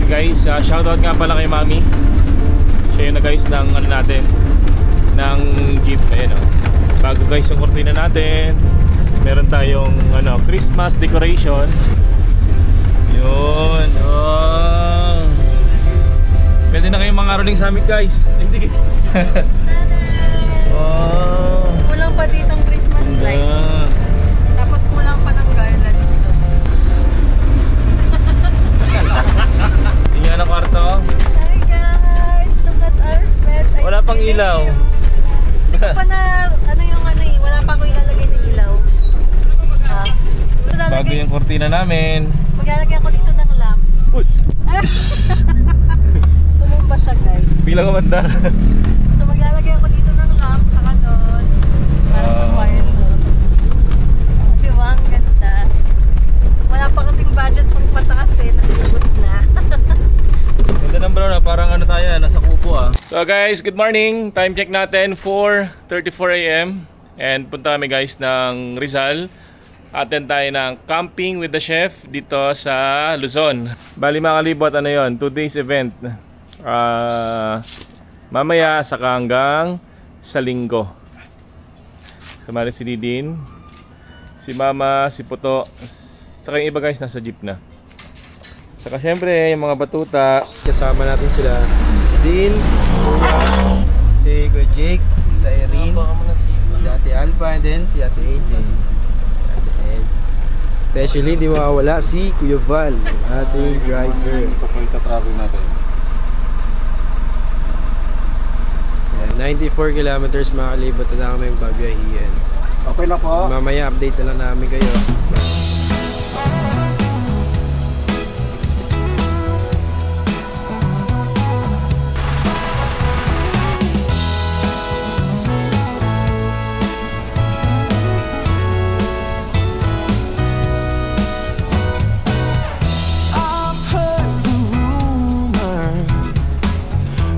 And guys, shoutout nga pala kay Mami. Siya yun na guys ng ano natin, ng gift. Ayan o. Bago guys yung kortina natin, meron tayong ano, Christmas decoration. Yun. Oh. Pwede na kayong mga rolling summit guys. Hindi. Oh. Kulang pa ditong Christmas light. Tapos kulang pa ng garlands to. Tingnan ang kwarto. Hi guys! Look at our bed. Wala pang ilaw. Hindi ko pa na, ano yung ano eh, wala pa ako ilalagay ng ilaw. Bago yung kortina namin. Maglalagay ako dito ng lamp. Uy! Tumumba siya guys. Bilang kamandar. So maglalagay ako dito ng lamp, tsaka doon. Para sa quiet doon. Diba? Ang ganda. Wala pa kasing budget pang patakas eh. Nakilubos na. Ganda ng bro na parang ano tayo, nasa kubo ah. So guys, good morning. Time check natin 4:34 AM. And punta kami guys ng Rizal. Attend tayo ng camping with the chef dito sa Luzon. Bali mga kalibot, ano yun? 2 days event. Mamaya saka hanggang sa linggo. Sumali si Didin, si Mama, si Puto, saka yung iba guys nasa jeep na. Saka syempre yung mga batuta. Kasama natin sila si Dean, si Kuya Jake, si Irene, si Ate Alpha, and then si Ate AJ, si Ate Eds. Especially di mawawala si Kuya Val, ating driver. Ito po yung travel natin. 94 kilometers mga kalibot na namin babiyahian. Okay na po. Mamaya update na lang namin kayo.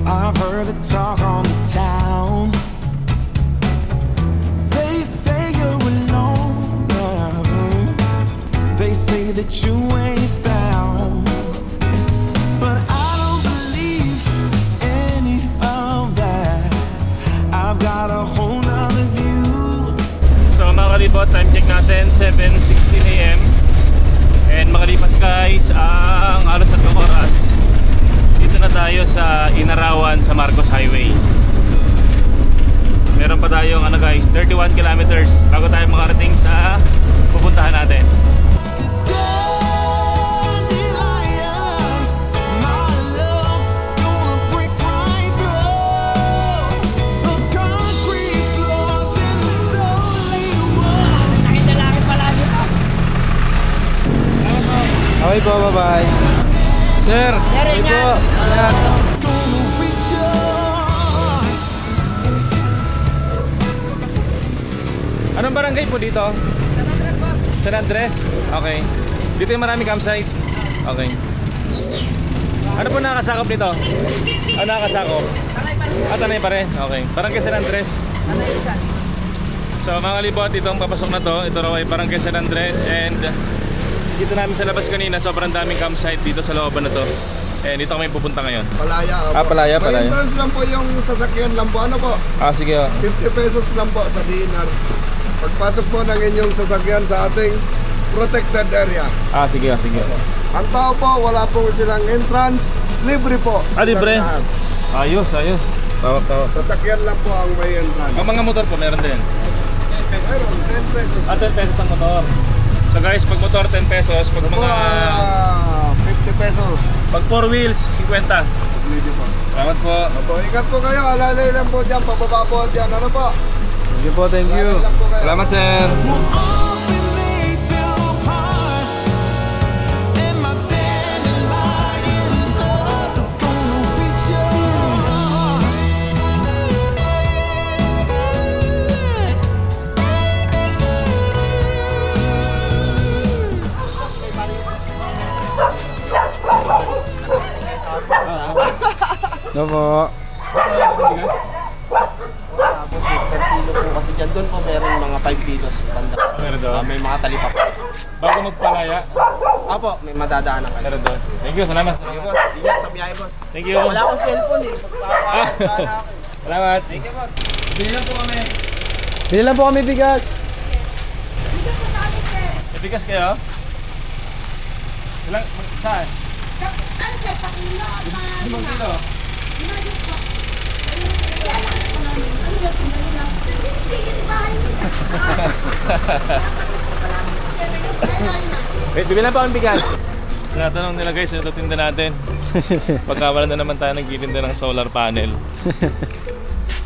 I've heard the talk on the town. They say you're alone now. They say that you ain't sound. But I don't believe any of that. I've got a whole nother view. So mga kalibot, time check natin 7:16 AM. And makalipas guys ang alas 3 oras. Dito na tayo sa Inarawan sa Marcos Highway. Meron pa tayong ano guys, 31 kilometers bago tayo makarating sa pupuntahan natin. Okay po, bye-bye. Sir, okay po. Ayan. Anong barangay po dito? San Andres, boss. San Andres? Okay. Dito yung maraming campsites? Okay. Ano po nakakasakop nito? Ano nakakasakop? Tanay pa rin. Tanay pa rin? Okay. Barangay San Andres? Tanay isa. So mga kalibot, itong papasok na to, ito raw ay Barangay San Andres. And dito namin sa labas kanina, sobrang daming campsite dito sa looban na to. And dito kami pupunta ngayon. Palaya. Palaya, May entrance lang po yung sasakyan lang po. Ano po? Sige. 50 pesos lang po sa DNR. Pagpasok po ng inyong sasakyan sa ating protected area. Sige. Ang tao po, wala po silang entrance. Libre po. Libre? Ayos. Tawag. Sasakyan lang po ang may entrance. Ang mga motor po meron din? Meron, 10 pesos. 10 pesos ang motor. So guys, pag motor 10 pesos, pag mga 50 pesos. Pag 4 wheels 50. Medyo po. Salamat po. Opo, ingat po kayo, alalay lang po dyan, pababa po dyan, ano po? Thank you po, thank you. Salamat sir. No po. Tapos per kilo po kasi dyan doon po meron mga 5 kilos banda. Meron doon? May mga talipak. Bago magpalaya? Apo, may madadaanan kayo. Meron doon. Thank you, salamat. Sige boss. Ingat sa biyahe, boss. Thank you. Wala akong cellphone eh. Magpapakain sana ako. Salamat. Thank you, boss. Bili lang po kami. Bili lang po kami bigas. May bigas kayo? Ilang? Saan? Limang kilo. Wait, bibili lang pa ang bigas. Tinatanong nila guys, ano tinda natin? Pagkawalan na naman tayo nagtitinda ng solar panel.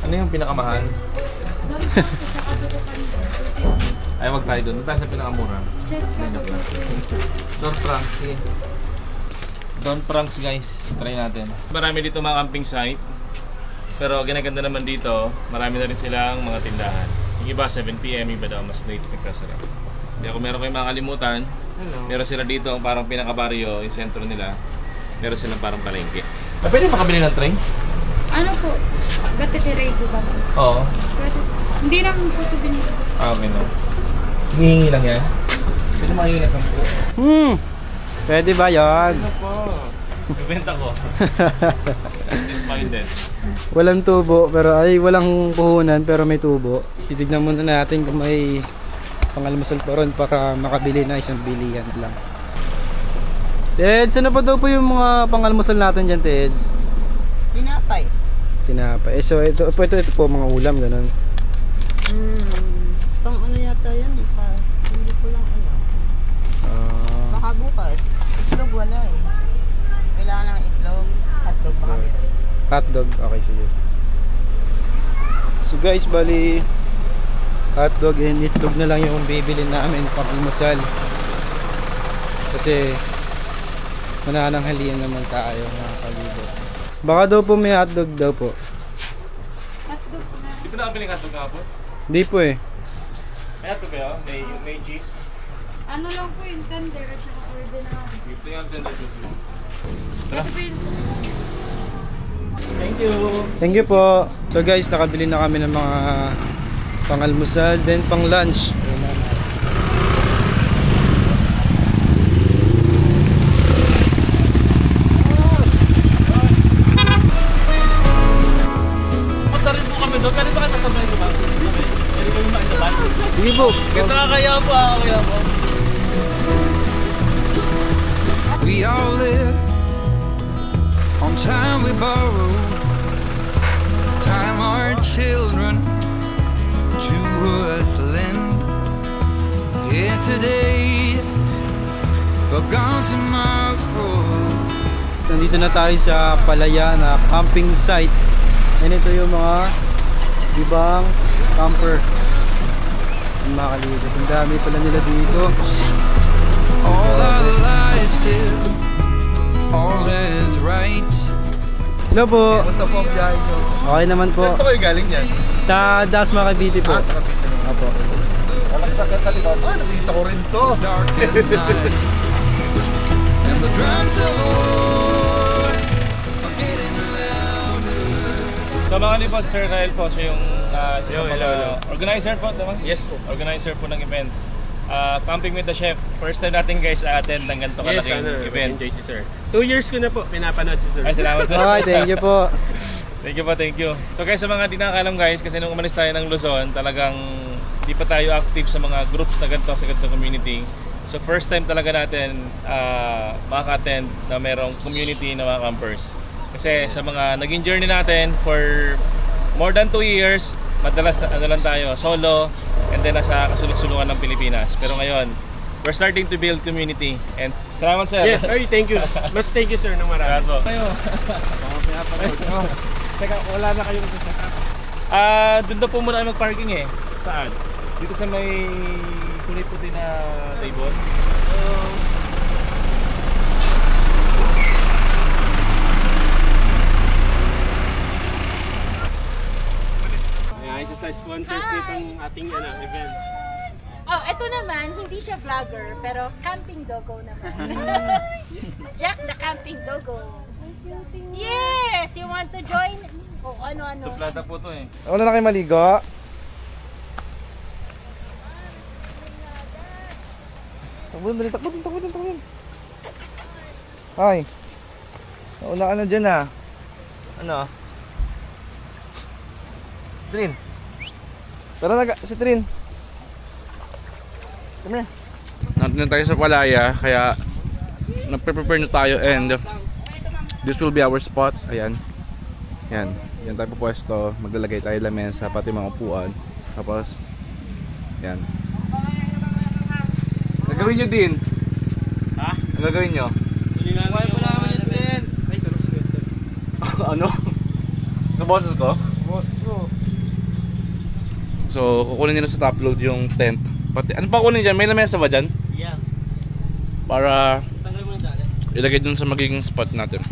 Ano yung pinakamahal? Ay, wag tayo doon. Doon tayo sa pinakamura. Don Franks, sige. Don Franks guys, try natin. Marami dito mga camping site. Pero ginaganda naman dito, marami na rin silang mga tindahan. Yung iba 7 PM, iba daw mas late nagsasara. Hindi ako meron kayong makalimutan. Meron sila dito ang parang pinaka-barrio, yung sentro nila. Meron silang parang palengke. Pwede makabili ng train? Ano po? Gatitiray ko ba? Oo. Hindi naman po ito binili. Ah, okay no. Hihingi lang yan. Sino makihingi na 10? Pwede ba yan? Bibenta ko. Business minded. Walang tubo, pero ay walang puhunan pero may tubo. Titignan muna natin kung may pangalmusal pa ron para makabili na isang bilihan lang. Teds, ano pa daw po yung mga pangalmusal natin dyan, Teds? Tinapay. Tinapay. So ito po mga ulam, ganun. Pang ano yata yan, hindi ko lang alam. Baka bukas. Itlog wala eh. Kailangan ng itlog, hotdog baka meron. Hotdog, okay sige. So guys, bali hotdog and itlog na lang yung bibili namin pang almusal. Kasi manananghalian naman tayo mga kalibot. Baka daw po may hotdog daw po. Hotdog na. Di ba nakabiling hotdog kahapon? Hindi po eh. May hotdog kayo? May cheese? Ano lang po yung tender at saka ordinary. Ito yung tender juice mo. Ito po yung Thank you! Thank you po. So guys, nakabili na kami ng mga pang-almusal, then pang-lunch. Punta rin po kami doon. Pwede ba kayo tasabay ko ba? Pwede kami makisabay? Sige po. Ganda ka kaya po ako kaya po. We all live on time we borrow, time our children to us lend. Here today, but gone tomorrow. Nandito na tayo sa Palaya na camping site. And ito yung mga ibang camper. Ang mga kalibot. Ang dami pala nila dito. All our lives is all is right. Hello po. Basta po ang biyahe nyo. Okay naman po. Saan po kayo galing yan? Sa Dasma Cavite po. Sa Cavite. Opo. Walang sakyan sa likod. Nakita ko rin to. Darkest night and the drums of war are getting louder. So mga kalibot, Sir Kyle po, siya yung isa sa mga organizer po, diba? Yes po. Organizer po ng event. Camping with the Chef. First time natin guys attend ng ganito kalaking event. Enjoy si Sir. 2 years ko na po pinapanood si Sir. Ay, salamat sir. Okay, thank you po. Thank you po, thank you. So guys, sa mga di nakakalam guys, kasi nung umalis tayo ng Luzon, talagang di pa tayo active sa mga groups na ganito sa ganito community. So first time talaga natin makaka-attend na merong community na mga campers. Kasi sa mga naging journey natin for more than 2 years, madalas ano lang tayo, solo, and then nasa kasulok-sulukan ng Pilipinas. Pero ngayon, we're starting to build community. And salamat sir. Yes, ay, thank you. Mas thank you sir ng marami. Salamat po. Kayo. Teka, wala na kayong sa setup. Doon daw po muna kayo mag-parking eh. Saan? Dito sa may kulay puti na table. Ayan, isa sa sponsors nitong ating event. Oh, ito naman, hindi siya vlogger, pero camping doggo naman. Jack the camping doggo. Yes! You want to join? O ano-ano. Suplada po to eh. Ako na kayo maligo. Takbo, dali, takbo. Hi. Nauna ka na dyan ah. Ano? Trin. Tara na si Trin. Come here. Nandun na tayo sa Palaya, kaya nagpe-prepare na tayo and this will be our spot. Ayan. Yan. Yan tayo pupwesto. Maglalagay tayo lamesa, pati mga upuan. Tapos, yan. Gagawin nyo din. Ha? Ang gagawin nyo? Kumain po namin yung tent. Ay, tulog si Gento. Ano? Naboses ko? Boss ko. So, kukunin nila sa top load yung tent. Pati, ano pa kunin dyan? May lamesa ba dyan? Yes. Para Tanggal mo yung dali. ilagay dun sa magiging spot natin.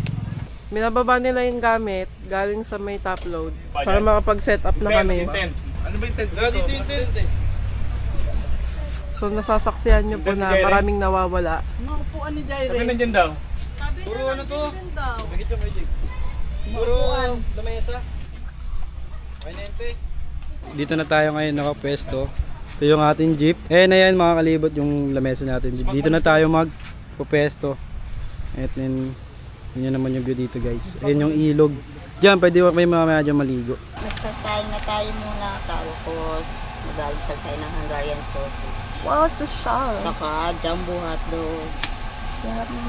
Binababa nila yung gamit galing sa may top load para makapag-set up na kami. Ano ba yung tent? Dito yung tent. So nasasaksihan nyo po na maraming nawawala. Mga upuan ni Jaire. Sabi nandyan daw. Sabi Puro na ano to? nandyan daw. Bakit yung magic? Puro lamesa. Kainente. Dito na tayo ngayon nakapwesto. Ito yung ating jeep. Eh na yan mga kalibot yung lamesa natin. Dito na tayo magpwesto. At then yun naman yung view dito guys. Ayun yung ilog. Diyan pwede may mamaya dyan maligo. Nagsasayang na tayo muna. Tapos mag-almusal tayo ng Hungarian sausage. Wow, social. Saka jumbo hotdog.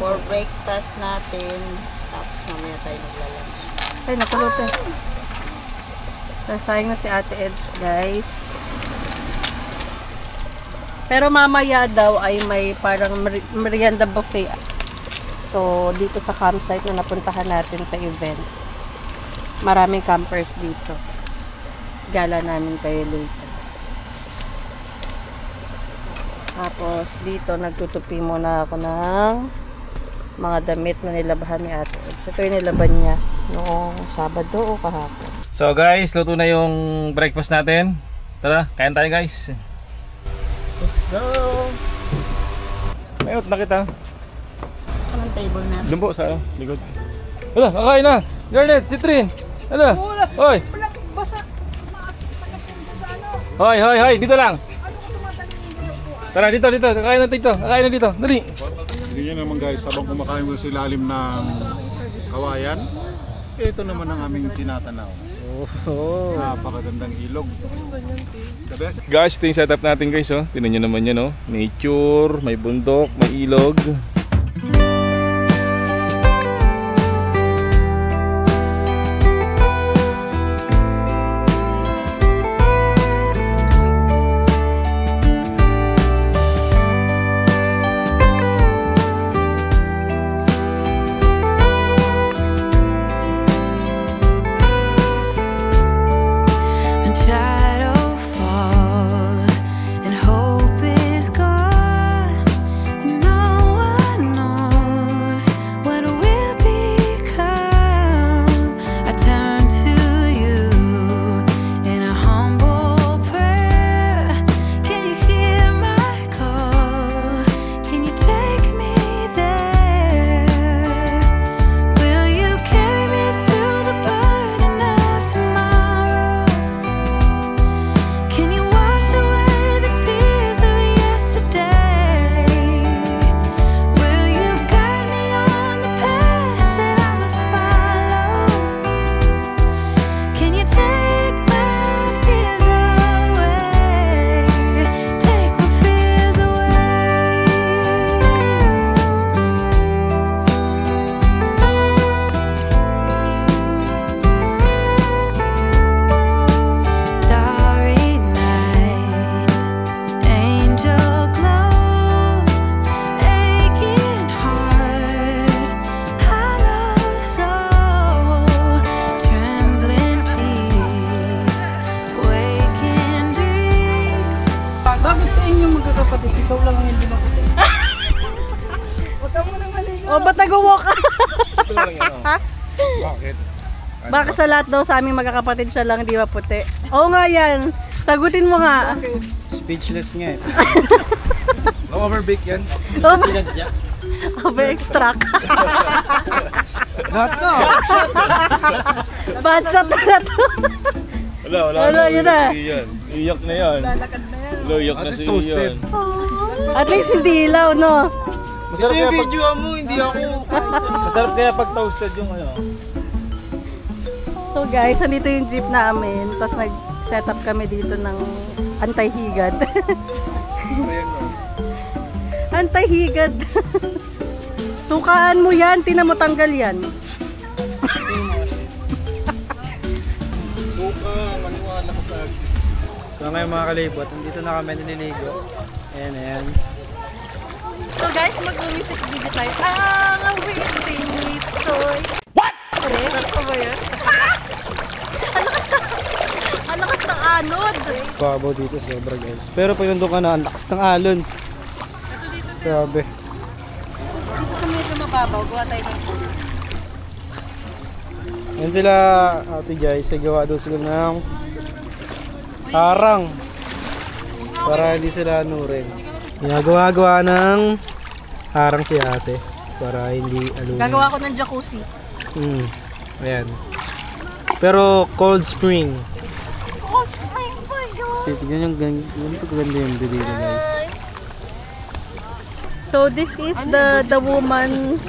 For breakfast natin. Tapos mamaya tayo magla-lunch. Ay, nakulute. Sasayang na si Ate Eds, guys. Pero mamaya daw ay may parang merienda buffet. So, dito sa campsite na napuntahan natin sa event. Maraming campers dito. Gala namin kayo later. Tapos, dito nagtutupi muna ako ng mga damit na nilabahan ni Ate Eds. Ito yung nilaban niya noong Sabado o kahapon. So guys, luto na yung breakfast natin. Tara, kain tayo guys. Let's go! Mayot na kita. Saan ang table natin? Doon po sa likod. Hala, kakain na. Garnet, si Trin. Hala. Hoy. Hoy, hoy, hoy, dito lang. Tara, dito. Kakain na dito. Kakain na dito. Dali. Ganyan naman guys, habang kumakain mo sa ilalim ng kawayan, ito naman ang aming tinatanaw. Napakagandang ilog. The best. Guys, ito yung setup natin guys. Oh. Tingnan nyo naman yan. Oh. Nature, may bundok, may ilog. O, ba't nag-walk ka? Bakit? Baka sa lahat daw sa aming magkakapatid siya lang, di ba puti? Oo nga yan. Sagutin mo nga. Speechless nga eh. Overbake yan. Over-extract. What no? Bad shot na to. Wala, yun na. Iyak na yan. Lalakad na yan. Iyak na si Iyan. At least hindi ilaw, no? Ito yung video mo, hindi ako. Masarap kaya pag toasted yung ano. So guys, nandito yung jeep namin. Tapos nag-set up kami dito ng anti-higad. Anti-higad. Sukaan mo yan, tinan mo tanggal yan. Suka, maniwala ka sa akin. So ngayon mga kalibot, nandito na kami nililigo. Ayan, ayan. So guys, mag-music video tayo. Ang waiting with toy. What? Ano ba yun? Ang lakas ng anod. Babaw dito sobra guys. Pero pag nandun ka na, ang lakas ng alon. Grabe. Dito kami medyo mababaw. Gawa tayo ng pool. Yan sila ate guys. Gawa daw sila ng harang. Para hindi sila anurin. Ginagawa-gawa ng harang si ate. Para hindi alunin. Gagawa ko ng jacuzzi. Ayan. Pero cold spring. Cold spring pa yun. Kasi tignan yung ganito kaganda yung dito guys. So this is the woman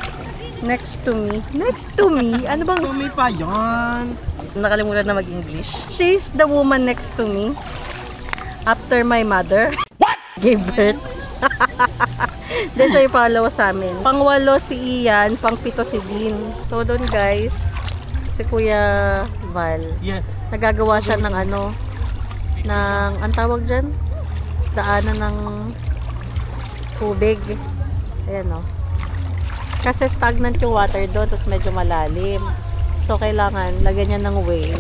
next to me. Next to me? Ano bang? Next to me pa yan. Nakalimutan na mag-English. She's the woman next to me. After my mother. What? Gave birth. Then siya yung pangalawa sa amin. Pangwalo si Ian, pangpito si Dean. So doon guys, si Kuya Val. Yeah. Nagagawa siya ng ano, ng, ang tawag dyan? Daanan ng tubig. Ayan o. Kasi stagnant yung water doon, tapos medyo malalim. So kailangan lagyan niya ng way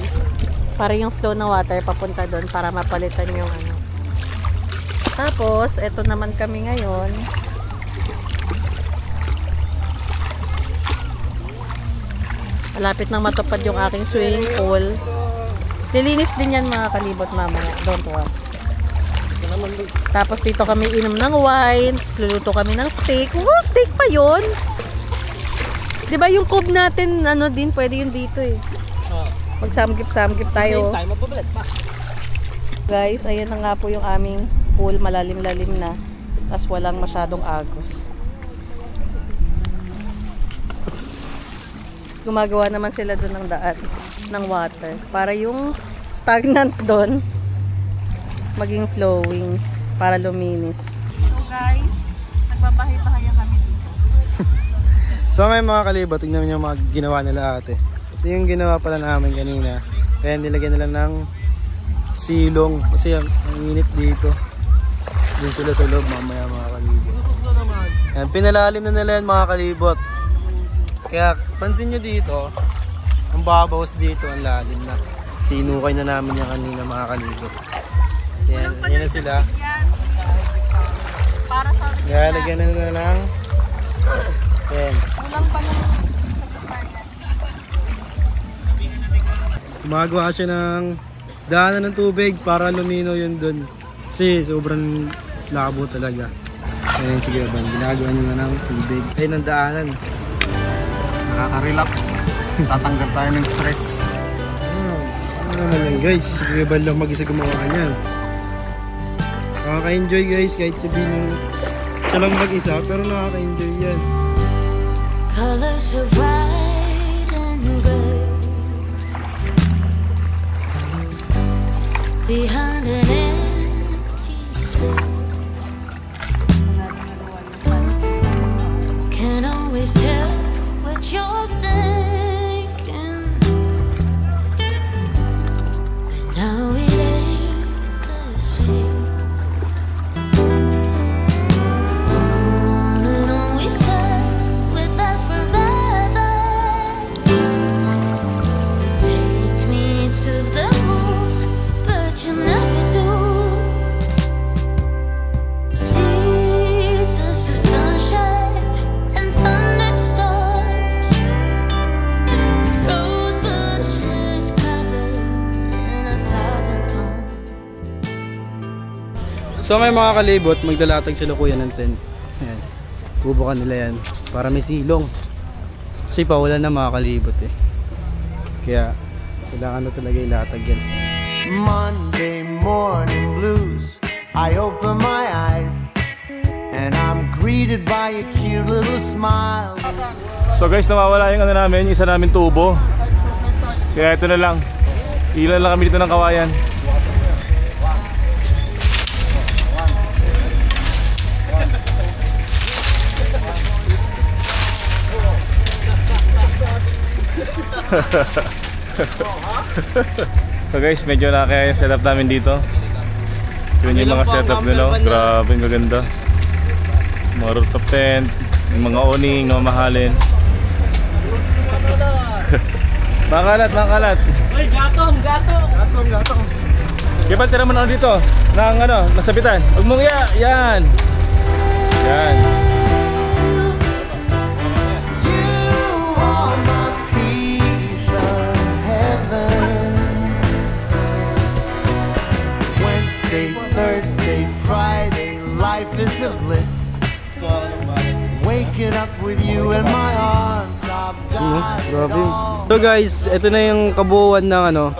para yung flow ng water papunta doon para mapalitan yung ano. Tapos, eto naman kami ngayon. Malapit nang matupad yung aking swimming pool. Lilinis din yan mga kalibot mamaya. Don't worry. Tapos dito kami inom ng wine. Luluto kami ng steak. Oh, steak pa yun! Diba yung cob natin, ano din, pwede yun dito eh. Mag-samgip-samgip tayo. Guys, ayan na nga po yung aming pool, malalim-lalim na. Tapos walang masyadong agos. Gumagawa naman sila doon ng daan ng water para yung stagnant doon maging flowing para luminis. So guys, nagbabahay-bahayan kami dito. So may mga kalibot, tingnan nyo yung mga ginawa nila ate. Ito yung ginawa pala namin kanina. Kaya nilagyan nila ng silong kasi ang init dito. Doon sila sa loob mamaya mga kalibot. Yan, pinalalim na nila yan mga kalibot. Kaya pansin nyo dito, ang babawas dito, ang lalim na. Sinukay na namin yan kanina mga kalibot. Yan, yan na sila. Para sa akin. Kaya lagyan na nila lang. Yan. Kulang pa naman. Gumagawa siya ng daanan ng tubig para lumino yun dun. Kasi sobrang labo talaga. Ayan sige ba, ginagawa nyo na ng tubig. Ayun ang daanan. Nakaka-relax. Tatanggal tayo ng stress. Ano naman yan guys, sige ba lang mag-isa gumawa niyan. Nakaka-enjoy guys kahit sabihin siya lang mag-isa pero nakaka-enjoy yan. Colors of white and gray behind an empty space. Can't always tell what you're thinking, but now it ain't the same. On and on we said with us forever. You take me to the moon, but you never do. Seasons of sunshine and thunderstorms, rose bushes covered in 1,000 palms. So ngayon mga kalibot, maglalatag sila kuya ng tent. Ayan. Bubukan nila yan para may silong. Kasi pawalan na mga kalibot eh. Kaya kailangan na talaga ilatag yan. Monday morning blues. I open my eyes and I'm greeted by a cute little smile. So guys, nawawala yung ano namin, yung isa namin tubo. Kaya ito na lang. Ilan lang kami dito ng kawayan. So guys, medyo nakakaya yung setup namin dito. Yun yung mga setup nila. Grabe, ang gaganda. Mga rooftop tent, yung mga awning na mamahalin. Makalat, makalat. Uy, gatong, gatong. Gatong, gatong. Kaya ba tira mo na dito? Nang ano, nasabitan. Huwag mong iya, yan. Yan. Thursday, Friday, life is a bliss. Waking up with you in my arms, I've got it all. So guys, ito na yung kabuuan ng ano,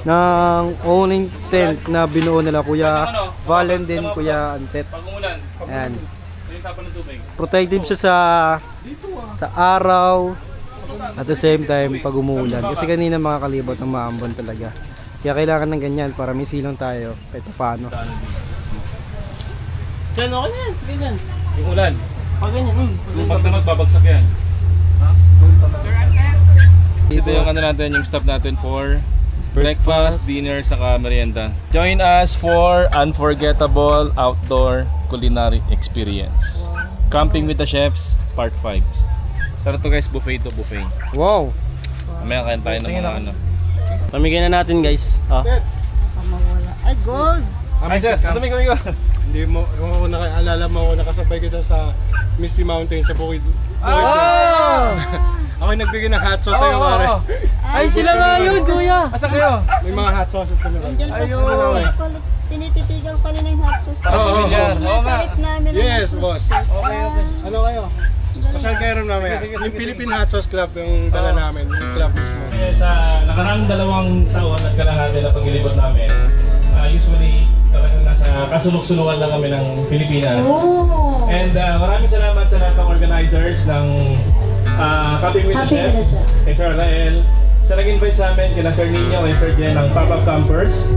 ng owning tent na binuo nila Kuya Valen din, Kuya Antet. Ayan. Protective siya sa araw at the same time pag umuulan. Kasi kanina mga kalibot ng maambon talaga. Kaya kailangan ng ganyan para may silong tayo kahit paano. Diyan ako na yan, ganyan. Yung ulan. Pag ganyan, Pag naman babagsak yan. Ito yung ano natin, yung stop natin for breakfast, dinner, saka merienda. Join us for unforgettable outdoor culinary experience. Camping with the Chefs, Part 5. Sarap to guys, buffet to buffet. Wow! Mamaya kain tayo ng mga ano. Pamigay na natin guys. Ay, gold! Ay sir, tumig ko. Hindi mo, kung nakaalala mo ako, nakasabay kita sa Misty Mountain sa Bukid. Ako yung nagbigay ng hot sauce sa'yo, pare. Ay, sila nga yun, kuya. Asan kayo? May mga hot sauces kami. Nandiyan pa sa tinititigan pa nila yung hot sauce. Oo nga. Sarap namin. Yes, boss. Okay. Ano kayo? Pasyal kayo rin mamaya. Yung Philippine Hot Sauce Club yung dala namin, yung club mismo. Sa nakaraang 2 taon at kalahati na paglilibot namin, usually talagang nasa kasulok-sulukan lang kami ng Pilipinas. And maraming salamat sa lahat ng organizers ng Camping with the Chef, kay Sir Rael, sa nag-invite sa amin, kina Sir Nino, kay Sir Jen, ng Pop-Up Campers.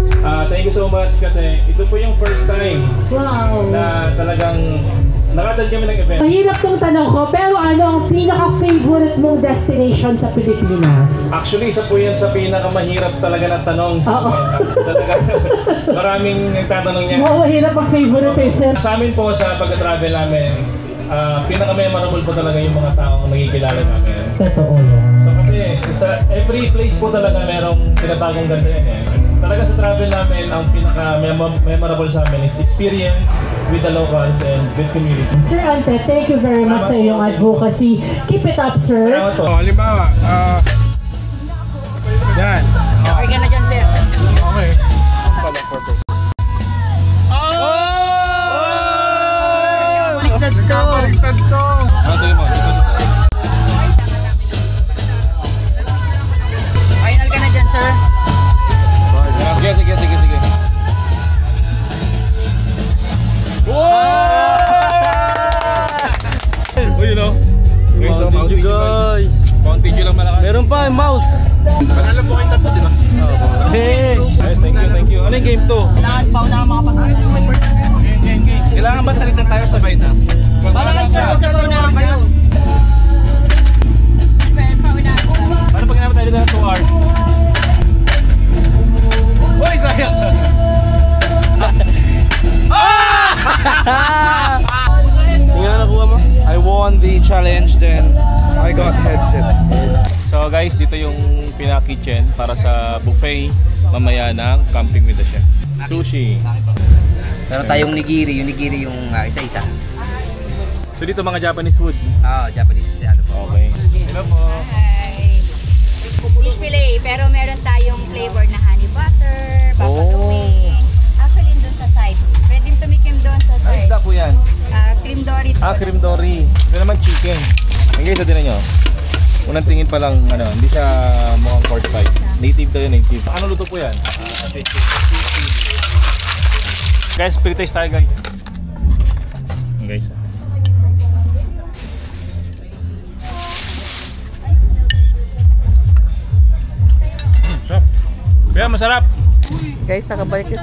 Thank you so much kasi ito po yung first time na talagang nakadal kami ng event. Mahirap tong tanong ko, pero ano ang pinaka-favorite mong destination sa Pilipinas? Actually, isa po yan sa pinakamahirap talaga na tanong sa amin. Talaga, maraming nagtatanong niya. Oo, mahirap ang favorite eh, sir. Sa amin po, sa pag-travel namin, pinaka-memorable po talaga yung mga taong nakikilala namin. Totoo yan. So kasi, sa every place po talaga merong tinatagong ganda yan eh. Talaga sa travel namin, ang pinaka-memorable sa amin is experience with the locals and with community. Sir Ante, thank you very much sa iyong advocacy. Keep it up, sir. Halimbawa, yan. Okay ka na dyan, sir. Okay. Pala, perfect. Baliktad to. Baliktad to. Final ka na dyan, sir. Sige. Oh, you know. Guys. Fountain lang malakas. Meron pa, mouse. Panalo po kayong tatlo, di ba? Hey. Guys, thank you. Ano yung game 2? Kailangan pa na mga pagkakas. Kailangan ba salitan tayo sabay na? Bala kayo, sir. Basta pa na kayo. Paano pag naman tayo ng 2 hours? Uy, sayang! Tingnan na nakuha mo? I won the challenge, then I got headset. So guys, dito yung pinaka-kitchen para sa buffet mamaya ng Camping with the Chef. Sushi. Meron tayong nigiri, yung isa-isa. So dito mga Japanese food? Japanese ano po. Okay. Hello po. Hi. Fish fillet, pero meron tayong flavor na honey butter, buffalo wing. Actually, doon sa side. Pwedeng tumikim doon sa Ay, side. isda po yan. Cream dory. Cream dory. Ito naman chicken. Hanggang isa din nyo. Unang tingin pa lang, hindi siya mukhang fortified. Native daw yun, native. Ano luto po yan? Guys, pre-taste tayo guys. guys. Sarap. Kaya masarap. Guys, nakabalik ka.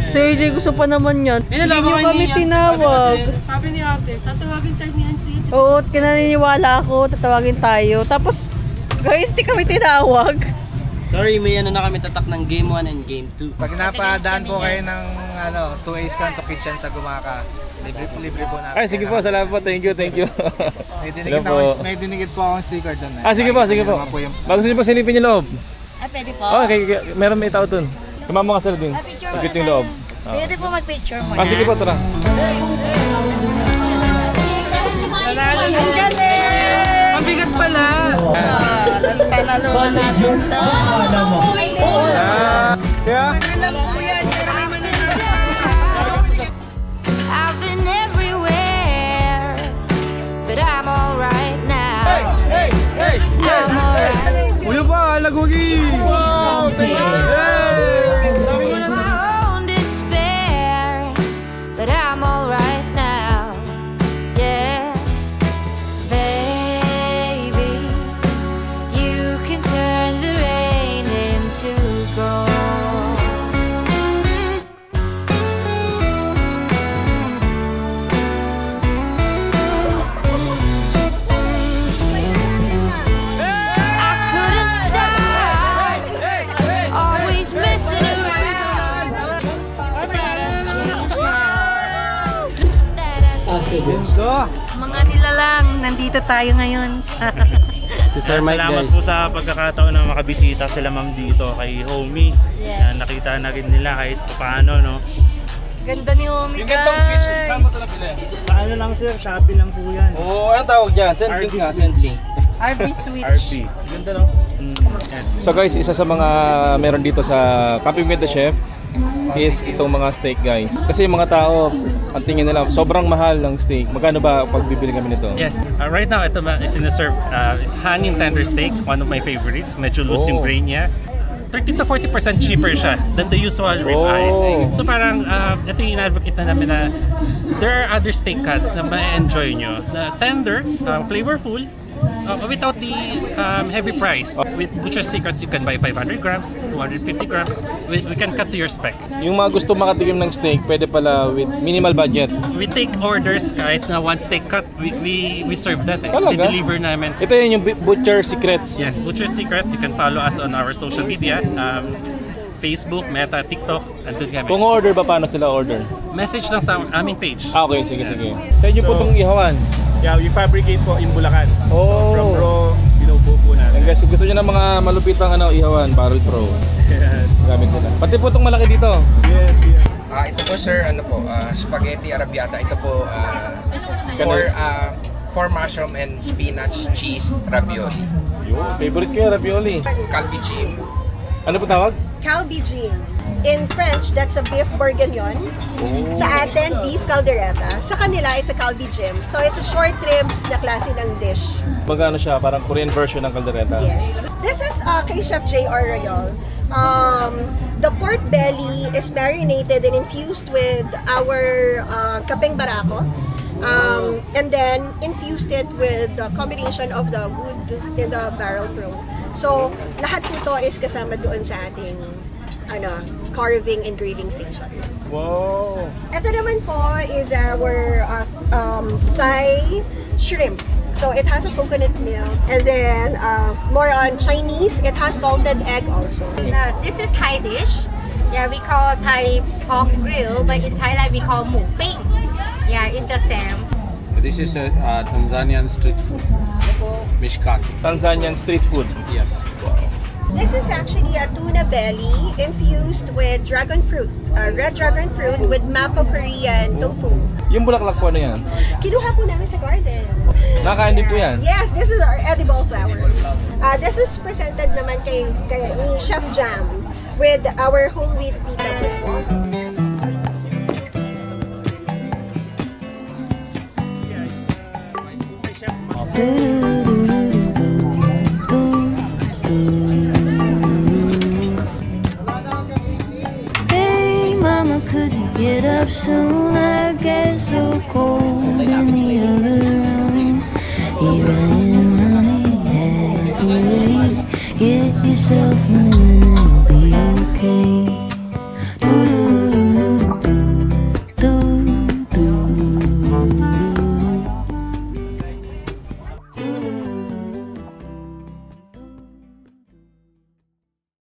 Si AJ gusto pa naman yan. Hindi nyo kami tinawag. Sabi ni ate, tatawagin tayo ni auntie. Oo, kinaniniwala ako, tatawagin tayo. Tapos, guys, di kami tinawag. Sorry, may ano na kami tatak ng Game 1 and Game 2. Pag napadaan po kayo ng 2 Ace Kanto Kitchen sa Gumaka, libre po namin. Ay, sige po, salamat po. Thank you. May dinigit po akong sticker doon. Sige po. Bago niyo po silipin yung loob. Pwede po. Okay, meron may tao dun. Kumama ka sa din. Saglit yung loob. Pwede po mag-picture mo. Sige po, tara. Ang galing! Ang bigat pala. Panalo na natin to. Kaya? I've been everywhere, but I'm alright now. Hey! I'm alright. Uyo pa, lagwagi! Wow! Thank you! In my own despair, but I'm alright now. Yeah, baby, you can turn the rain into gold. I couldn't stop, always messing around, but that has changed now. That has changed. Mga nilalang, nandito tayo ngayon sa... Si Sir Mike, salamat po sa pagkakataon na makabisita sila ma'am dito kay Homie. Yes. Nakita na rin nila kahit paano, no? Ganda ni Homie, Yung gantong switch, saan mo ito nabili? Sa ano lang sir, Shopee lang po yan. Oo, anong tawag dyan? Send link nga, send link. RB Switch. RP. Ganda, no? Yes. So guys, isa sa mga meron dito sa Coffee with the Chef is itong mga steak guys. Kasi yung mga tao, ang tingin nila, sobrang mahal ng steak. Magkano ba pag bibili kami nito? Yes, right now ito is in-serve is honey tender steak, one of my favorites. Medyo loose yung grain niya. 30 to 40% cheaper siya than the usual ribeyes. So parang ito yung in-advocate na namin na there are other steak cuts na ma-enjoy nyo. Na tender, flavorful, without the heavy price. With Butcher's Secrets, you can buy 500 grams, 250 grams. We can cut to your spec. Yung mga gusto makatikim ng steak, pwede pala with minimal budget. We take orders kahit na one steak cut, we serve that. I-deliver namin. Ito yun yung Butcher's Secrets. Yes, Butcher's Secrets. You can follow us on our social media. Facebook, Meta, TikTok, andun kami. Kung order ba, paano sila order? Message lang sa aming page. Okay, sige. Sa inyo po itong ihawan? Yeah, we fabricate po in Bulacan. Oh. So from raw, binubuo po natin. And guys, gusto nyo ng mga malupitang ihawan, Barrel Pro. Gamit nila. Pati po itong malaki dito. Yes. Ito po sir, spaghetti arrabbiata. Ito po for mushroom and spinach cheese ravioli. Favorite ko yung ravioli. Calbichin. Ano po tawag? Calbichin. In French, that's a beef bourguignon. Sa atin, beef caldereta. Sa kanila, it's a calbichin. So it's a short ribs na klase ng dish. Magkano siya? Parang Korean version ng caldereta. Yes. This is kay Chef J.R. Royal. The pork belly is marinated and infused with our kapeng barako. And then infused it with the combination of the wood in the Barrel Pro. So lahat nito is kasama doon sa ating carving and grilling station. Wow! Ito naman po is our Thai shrimp. So it has a coconut milk, and then more on Chinese, it has salted egg also. This is Thai dish. Yeah, we call Thai pork grill, but in Thailand we call mu ping. Yeah, it's the same. This is a Tanzanian street food. Mishkaki. Tanzanian street food? Yes. Wow. This is actually a tuna belly infused with dragon fruit, red dragon fruit with mapo Korean tofu. Yung bulaklak po ano yan? Kinuha po namin sa garden. Nakakain din po yan? Yes, this is our edible flowers. This is presented naman kay ni Chef Jam with our whole wheat pita po. Hey mama, could you get up soon? I get so cold. Get yourself moving and it'll be